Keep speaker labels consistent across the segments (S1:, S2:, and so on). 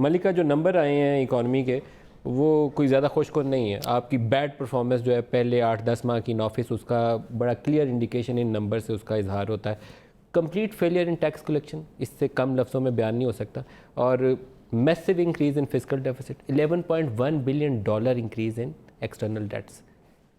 S1: ملکہ جو نمبر آئے ہیں اکانومی کے وہ کوئی زیادہ خوش کن نہیں ہے. آپ کی بیڈ پرفارمنس جو ہے پہلے 8-10 ماہ کی نوفس, اس کا بڑا کلیئر انڈیکیشن ان نمبر سے اس کا اظہار ہوتا ہے. Complete failure in tax collection, اس سے کم لفظوں میں بیان نہیں ہو سکتا. اور massive increase in fiscal deficit, $11.1 billion increase in external debts,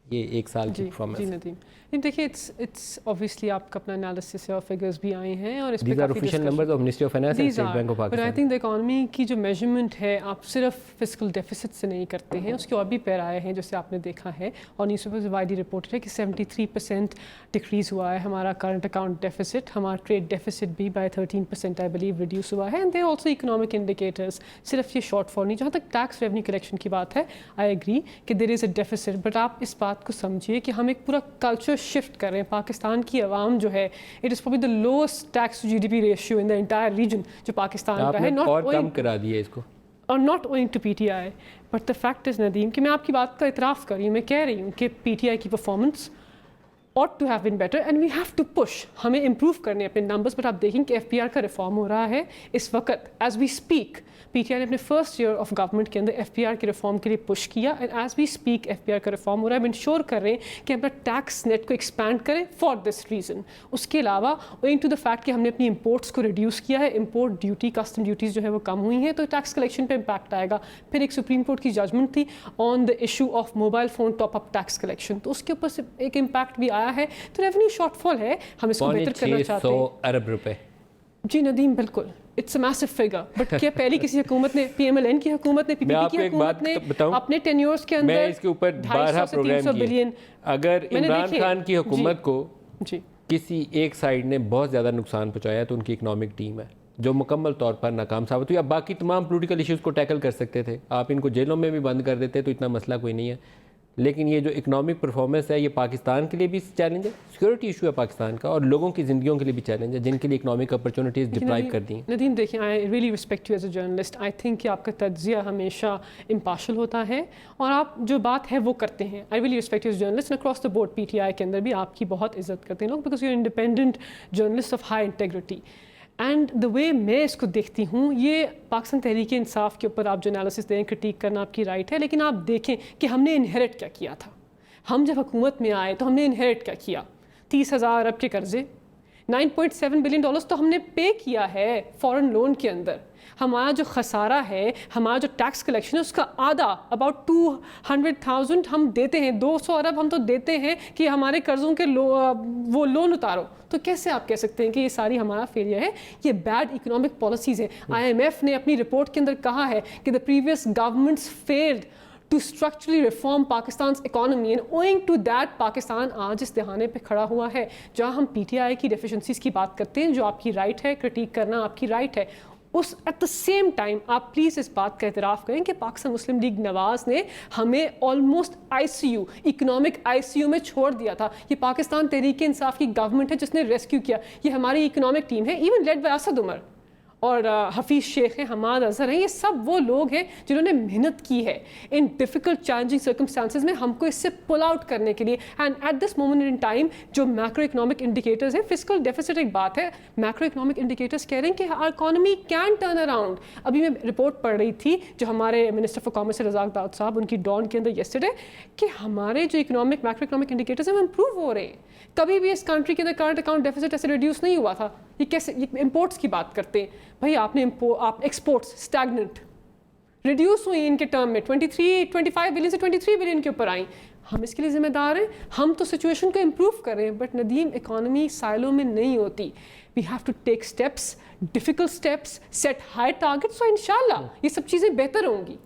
S1: یہ ایک سال کی پرفارمنس.
S2: جی ندیم, دیکھیے اٹس اوبویسلی آپ کا اپنا انالیسس ہے اور فگرز بھی آئے ہیں اور اس پہ
S1: these are official numbers of ministry of finance and State Bank of
S2: but I
S1: Pakistan.
S2: Think the economy کی جو میجرمنٹ ہے آپ صرف فسکل ڈیفیسٹ سے نہیں کرتے ہیں, اس کے اور بھی پیرائے ہیں جیسے آپ نے دیکھا ہے اور نیوز پیپر وائڈلی رپورٹڈ ہے کہ 73% ڈکریز ہوا ہے ہمارا کرنٹ اکاؤنٹ ڈیفیسٹ, ہمارا ٹریڈ ڈیفیسٹ بھی بائی 13% آئی بلیو ریڈیوس ہوا ہے. And they also economic indicators, صرف یہ شارٹ فال نہیں. جہاں تک ٹیکس ریونیو کلیکشن کی بات ہے, آئی ایگری کہ دیر از اے ڈیفیسٹ, بٹ آپ اس بات کو سمجھیے کہ ہم ایک پورا کلچر شفٹ کر رہے ہیں. پاکستان کی عوام جو ہے it is probably the lowest tax to GDP ratio in the entire region جو پاکستان کا ہے,
S1: اور کم کرا دیا اس کو,
S2: اور not owing to PTI. But the fact is Nadeem کہ میں آپ کی بات کا اعتراف کر رہی ہوں, میں کہہ رہی ہوں کہ PTI کی performance ought to have been better and we have to push, ہمیں امپروو کرنے اپنے نمبرز. بٹ آپ دیکھیں کہ FPR کا ریفارم ہو رہا ہے اس وقت ایز وی اسپیک. PTI نے اپنے فرسٹ ایئر آف گورنمنٹ کے اندر FPR کے ریفارم کے لیے پش کیا and as we speak FPR کا ریفارم ہو رہا ہے. ہم انشور کر رہے ہیں کہ اپنا ٹیکس نیٹ کو ایکسپینڈ کریں فار دس ریزن. اس کے علاوہ اوئنگ ٹو دا فیکٹ کہ ہم نے اپنی امپورٹس کو ریڈیوس کیا ہے, امپورٹ ڈیوٹی کسٹم ڈیوٹیز جو ہے وہ کم ہوئی ہیں, تو ٹیکس کلیکشن پہ امپیکٹ آئے گا. پھر ایک سپریم کورٹ کی ججمنٹ تھی on the issue of mobile phone top up tax collection, تو اس کے اوپر سے ایک امپیکٹ بھی آیا ہے. تو ریونیو شارٹ فال ہے, ہم اس کو بہتر کرنا چاہتے ہیں.
S1: 600 ارب روپے.
S2: جی ندیم بالکل, it's a massive figure. But کیا پہلی کسی حکومت نے, PMLN کی حکومت نے, PPP کی حکومت نے اپنے ٹینیورز کے اندر
S1: میں اس کے اوپر 12 پروگرام کیے. اگر عمران خان کی حکومت کو کسی ایک سائڈ نے بہت زیادہ نقصان پہنچایا تو ان کی اکنامک ٹیم ہے جو مکمل طور پر ناکام ثابت ہوئی. اب باقی تمام پولیٹیکل ایشوز کو ٹیکل کر سکتے تھے, آپ ان کو جیلوں میں بھی بند کر دیتے تو اتنا مسئلہ کوئی نہیں ہے. لیکن یہ جو اکنامک پرفارمنس ہے یہ پاکستان کے لیے بھی چیلنج ہے, سیکورٹی ایشو ہے پاکستان کا, اور لوگوں کی زندگیوں کے لیے بھی چیلنج ہے جن کے لیے اکنامک اپرچونیٹیز ڈپلائڈ کر دی ہیں.
S2: ندیم دیکھیں, I really respect you as a journalist. I think کہ آپ کا تجزیہ ہمیشہ امپارشل ہوتا ہے اور آپ جو بات ہے وہ کرتے ہیں. I really respect you as journalist. Across the board PTI کے اندر بھی آپ کی بہت عزت کرتے ہیں لوگ, because you are independent journalist of high integrity. And the way میں اس کو دیکھتی ہوں, یہ پاکستان تحریک انصاف کے اوپر آپ جو انالیسس دیں, کرٹیک کرنا آپ کی رائٹ ہے, لیکن آپ دیکھیں کہ ہم نے انہیرٹ کیا کیا تھا. ہم جب حکومت میں آئے تو ہم نے انہیرٹ کیا کیا, 30,000 ارب کے قرضے, $9.7 بلین تو ہم نے پے کیا ہے فورن لون کے اندر. ہمارا جو خسارہ ہے, ہمارا جو ٹیکس کلیکشن ہے, اس کا آدھا اباؤٹ 200,000 ہم دیتے ہیں, 200 ارب ہم تو دیتے ہیں کہ ہمارے قرضوں کے وہ لون اتارو. تو کیسے آپ کہہ سکتے ہیں کہ یہ ساری ہمارا فیلئر ہے؟ یہ بیڈ اکنامک پالیسیز ہیں. IMF نے اپنی رپورٹ کے اندر کہا ہے کہ the previous governments failed to structurally reform Pakistan's economy and owing to that Pakistan آج اس دہانے پہ کھڑا ہوا ہے. جہاں ہم PTI کی ڈیفیشنسیز کی بات کرتے ہیں, جو آپ کی رائٹ ہے, کرٹیک کرنا آپ کی رائٹ ہے, اس ایٹ دا سیم ٹائم آپ پلیز اس بات کا اعتراف کریں کہ پاکستان مسلم لیگ نواز نے ہمیں آلموسٹ ICU, اکنامک ICU میں چھوڑ دیا تھا. یہ پاکستان تحریک انصاف کی گورنمنٹ ہے جس نے ریسکیو کیا. یہ ہماری اکنامک ٹیم ہے, even led by Asad Umar اور حفیظ شیخ ہیں, حماد اظہر ہیں. یہ سب وہ لوگ ہیں جنہوں نے محنت کی ہے ان ڈیفیکلٹ چیلنجنگ سرکمسٹانسز میں ہم کو اس سے پل آؤٹ کرنے کے لیے. And at this moment in time جو میکرو اکنامک انڈیکیٹرز ہیں, فسکل ڈیفیسٹ ایک بات ہے, میکرو اکنامک انڈیکیٹرز کہہ رہے ہیں کہ our economy can turn around. ابھی میں رپورٹ پڑھ رہی تھی جو ہمارے minister for commerce Razak Dawood صاحب, ان کی ڈان کے اندر یسٹرڈے, کہ ہمارے جو اکنامک میکرو اکنامک انڈیکیٹرز ہیں وہ امپروو ہو رہے ہیں. کبھی بھی اس کنٹری کے اندر کرنٹ اکاؤنٹ ڈیفیسٹ ایسے ریڈیوس نہیں ہوا تھا. یہ کیسے, یہ امپورٹس کی بات کرتے ہیں بھائی, آپ نے آپ ایکسپورٹس اسٹیگننٹ ریڈیوس ہوئی ان کے ٹرم میں 25 بلین سے 23 بلین کے اوپر آئیں. ہم اس کے لیے ذمہ دار ہیں, ہم تو سچویشن کو امپروو کر رہے ہیں. بٹ ندیم, اکانومی سائلوں میں نہیں ہوتی. We have to take steps, difficult steps, set high targets, اور انشاءاللہ یہ سب چیزیں بہتر ہوں گی.